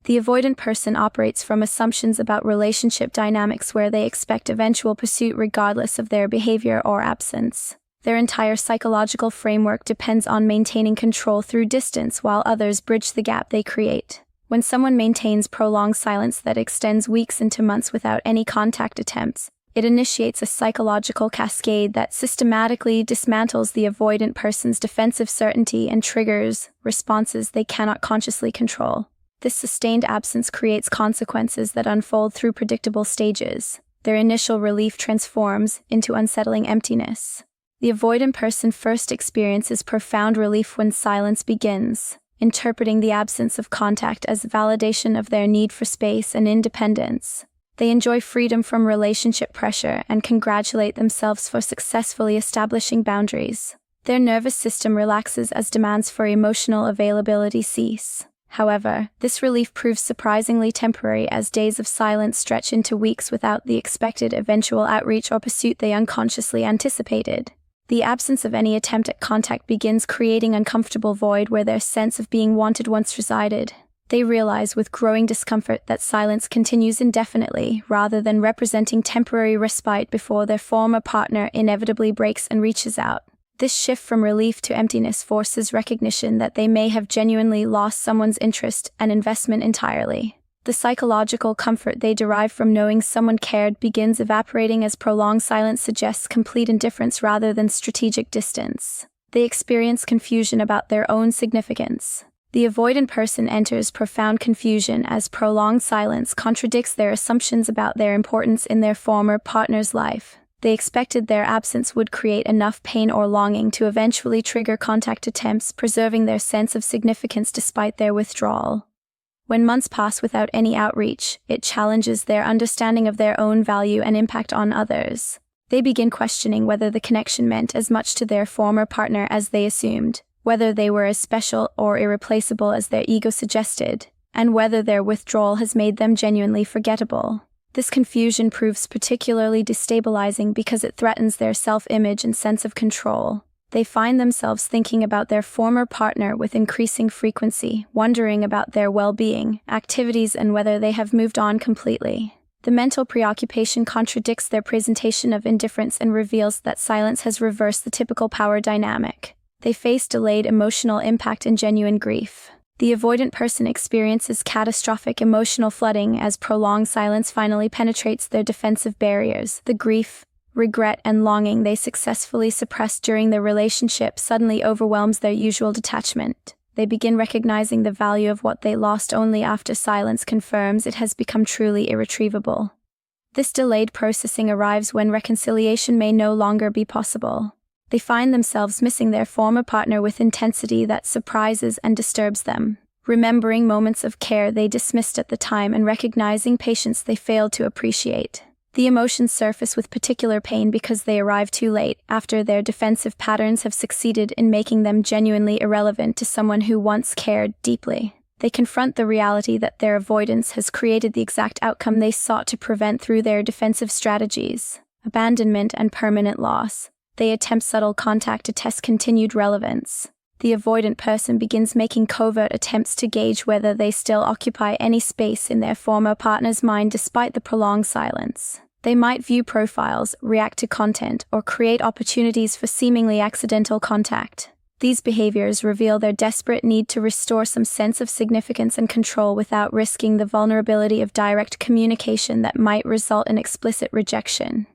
The avoidant person operates from assumptions about relationship dynamics where they expect eventual pursuit regardless of their behavior or absence. Their entire psychological framework depends on maintaining control through distance while others bridge the gap they create. When someone maintains prolonged silence that extends weeks into months without any contact attempts, it initiates a psychological cascade that systematically dismantles the avoidant person's defensive certainty and triggers responses they cannot consciously control. This sustained absence creates consequences that unfold through predictable stages. Their initial relief transforms into unsettling emptiness. The avoidant person first experiences profound relief when silence begins, interpreting the absence of contact as validation of their need for space and independence. They enjoy freedom from relationship pressure and congratulate themselves for successfully establishing boundaries. Their nervous system relaxes as demands for emotional availability cease. However, this relief proves surprisingly temporary as days of silence stretch into weeks without the expected eventual outreach or pursuit they unconsciously anticipated. The absence of any attempt at contact begins creating an uncomfortable void where their sense of being wanted once resided. They realize with growing discomfort that silence continues indefinitely rather than representing temporary respite before their former partner inevitably breaks and reaches out. This shift from relief to emptiness forces recognition that they may have genuinely lost someone's interest and investment entirely. The psychological comfort they derive from knowing someone cared begins evaporating as prolonged silence suggests complete indifference rather than strategic distance. They experience confusion about their own significance. The avoidant person enters profound confusion as prolonged silence contradicts their assumptions about their importance in their former partner's life. They expected their absence would create enough pain or longing to eventually trigger contact attempts, preserving their sense of significance despite their withdrawal. When months pass without any outreach, it challenges their understanding of their own value and impact on others. They begin questioning whether the connection meant as much to their former partner as they assumed, whether they were as special or irreplaceable as their ego suggested, and whether their withdrawal has made them genuinely forgettable. This confusion proves particularly destabilizing because it threatens their self-image and sense of control. They find themselves thinking about their former partner with increasing frequency, wondering about their well-being, activities, and whether they have moved on completely. The mental preoccupation contradicts their presentation of indifference and reveals that silence has reversed the typical power dynamic. They face delayed emotional impact and genuine grief. The avoidant person experiences catastrophic emotional flooding as prolonged silence finally penetrates their defensive barriers. The grief, regret, and longing they successfully suppressed during their relationship suddenly overwhelms their usual detachment. They begin recognizing the value of what they lost only after silence confirms it has become truly irretrievable. This delayed processing arrives when reconciliation may no longer be possible. They find themselves missing their former partner with intensity that surprises and disturbs them, remembering moments of care they dismissed at the time and recognizing patience they failed to appreciate. The emotions surface with particular pain because they arrive too late, after their defensive patterns have succeeded in making them genuinely irrelevant to someone who once cared deeply. They confront the reality that their avoidance has created the exact outcome they sought to prevent through their defensive strategies: abandonment and permanent loss. They attempt subtle contact to test continued relevance. The avoidant person begins making covert attempts to gauge whether they still occupy any space in their former partner's mind despite the prolonged silence. They might view profiles, react to content, or create opportunities for seemingly accidental contact. These behaviors reveal their desperate need to restore some sense of significance and control without risking the vulnerability of direct communication that might result in explicit rejection.